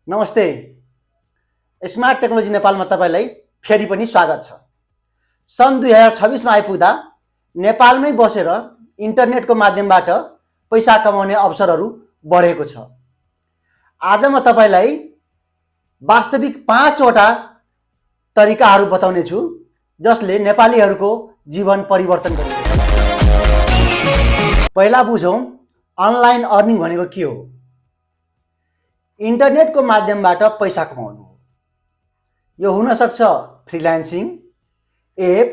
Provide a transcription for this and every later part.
नमस्ते। Smart technology नेपालमा तपाईलाई फेरि पनि स्वागत छ। सन् 2026 मा आइपुग्दा नेपालमै बसेर इन्टरनेटको माध्यमबाट पैसा कमाउने अवसरहरू बढेको छ। आज म तपाईलाई वास्तविक 5 वटा तरिकाहरू बताउने छु जसले नेपालीहरूको जीवन परिवर्तन गरेको छ। पहिला बुझौं अनलाइन अर्निङ भनेको के हो। इन्टरनेटको माध्यमबाट पैसा कमाउनु हो। यो हुन सक्छ फ्रीलान्सिङ, एप,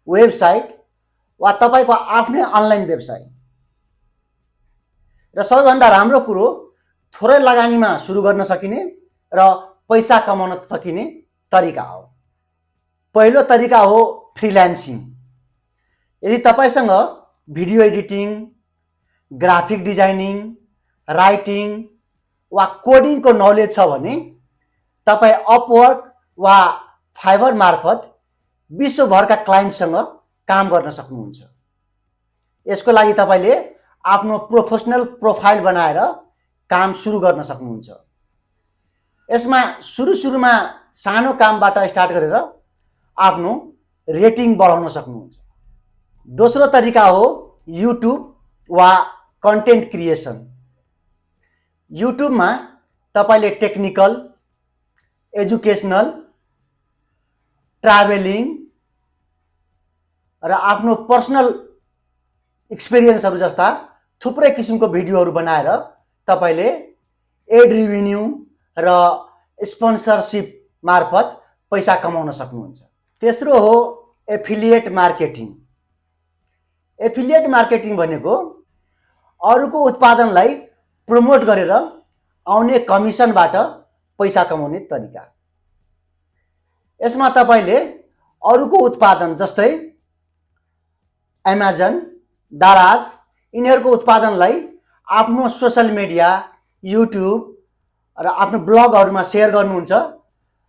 वेबसाइट वा तपाईको आफ्नै अनलाइन व्यवसाय। र सबैभन्दा राम्रो कुरो थोरै लगानीमा सुरु गर्न सकिने र पैसा कमाउन सकिने तरिका हो। पहिलो तरिका हो फ्रीलान्सिङ। यदि तपाईसँग video editing, graphic designing, writing वा कोडिङको नलेज छ भने तपाई अपवर्क वा फाइबर मार्फत विश्वभरका क्लाइन्टसँग काम गर्न सक्नुहुन्छ। यसको लागि तपाईले आफ्नो प्रोफेसनल प्रोफाइल बनाएर काम सुरु गर्न सक्नुहुन्छ। यसमा सुरुमा सानो कामबाट स्टार्ट गरेर आफ्नो रेटिङ बढाउन सक्नुहुन्छ। दोस्रो तरिका हो युट्युब वा कन्टेन्ट क्रिएसन। युट्युबमा तपाईले टेक्निकल, एजुकेशनल, ट्राभलिङ र आफ्नो पर्सनल एक्सपिरियन्सहरू जस्ता थुप्रै किसिमको भिडियोहरू बनाएर तपाईले एड रेभिन्यू र स्पोन्सरशिप मार्फत पैसा कमाउन सक्नुहुन्छ। तेस्रो हो एफिलिएट मार्केटिङ। एफिलिएट मार्केटिङ भनेको अरूको उत्पादनलाई प्रमोट गरेर आउने कमिसनबाट पैसा कमाउने तरिका। यसमा तपाईले अरूको उत्पादन जस्तै अमेजन, दाराज यिनीहरूको उत्पादनलाई आफ्नो सोशल मिडिया, युट्युब र आफ्नो ब्लगहरुमा शेयर गर्नुहुन्छ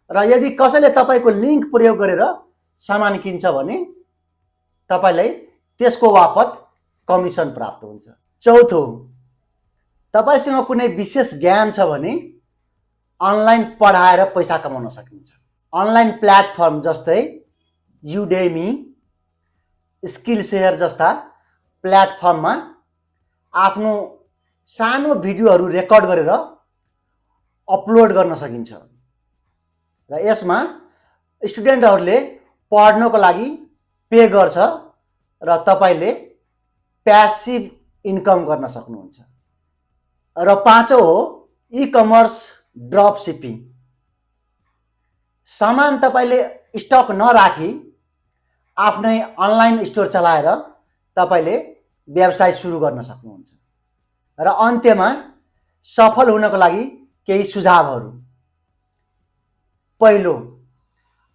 र यदि कसैले तपाईको लिंक प्रयोग गरेर सामान किन्छ भने तपाईलाई त्यसको बापत कमिसन प्राप्त हुन्छ। चौथो, तपाईसँग कुनै विशेष ज्ञान छ भने अनलाइन पढाएर पैसा कमाउन सकिन्छ। अनलाइन प्लेटफर्म जस्तै युडेमी, स्किल शेयर जस्ता प्लेटफर्ममा आफ्नो सानो भिडियोहरू रेकर्ड गरेर अपलोड गर्न सकिन्छ र यसमा स्टुडेन्टहरूले पढ्नको लागि पे गर्छ र तपाईले प्यासिभ इन्कम गर्न सक्नुहुन्छ। र पाँचौं हो ई-कमर्स ड्रप शिपिङ। सामान तपाईले स्टक नराखी आफ्नै अनलाइन स्टोर चलाएर तपाईले व्यवसाय सुरु गर्न सक्नुहुन्छ। र अन्त्यमा सफल हुनको लागि केही सुझावहरू। पहिलो,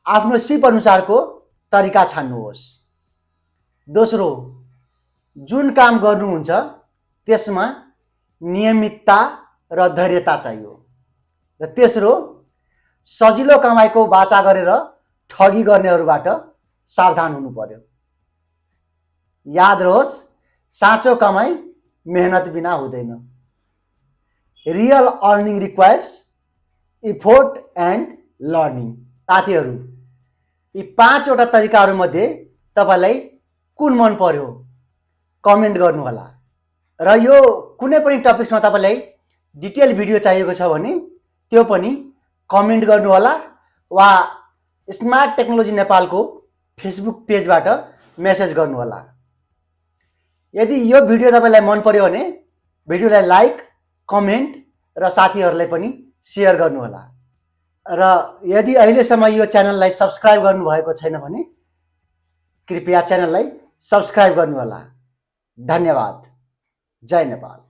आफ्नो सिप अनुसारको तरिका छान्नुहोस्। दोस्रो, जुन काम गर्नुहुन्छ त्यसमा नियमितता र धैर्यता चाहियो। र तेस्रो, सजिलो कमाइको बाचा गरेर ठगी गर्नेहरूबाट सावधान हुनु पर्यो। याद रहोस्, साँचो कमाई मेहनत बिना हुँदैन। Real earning requires effort and learning. साथीहरू, यी 5 वटा तरिकाहरू मध्ये तपाईलाई कुन मन पर्यो कमेन्ट गर्नु होला। र यो कुनै पनि टपिक्समा तपाईलाई डिटेल भिडियो चाहिएको छ भने त्यो पनि कमेन्ट गर्नु होला वा स्मार्ट टेक्नोलोजी नेपालको फेसबुक पेजबाट मेसेज गर्नु होला। यदि यो भिडियो तपाईलाई मन पर्यो भने भिडियोलाई लाइक, कमेन्ट र साथीहरूलाई पनि शेयर गर्नु होला। र यदि अहिलेसम्म यो च्यानललाई सब्स्क्राइब गर्नु भएको छैन भने कृपया च्यानललाई सब्स्क्राइब गर्नु होला। धन्यवाद। जय नेपाल।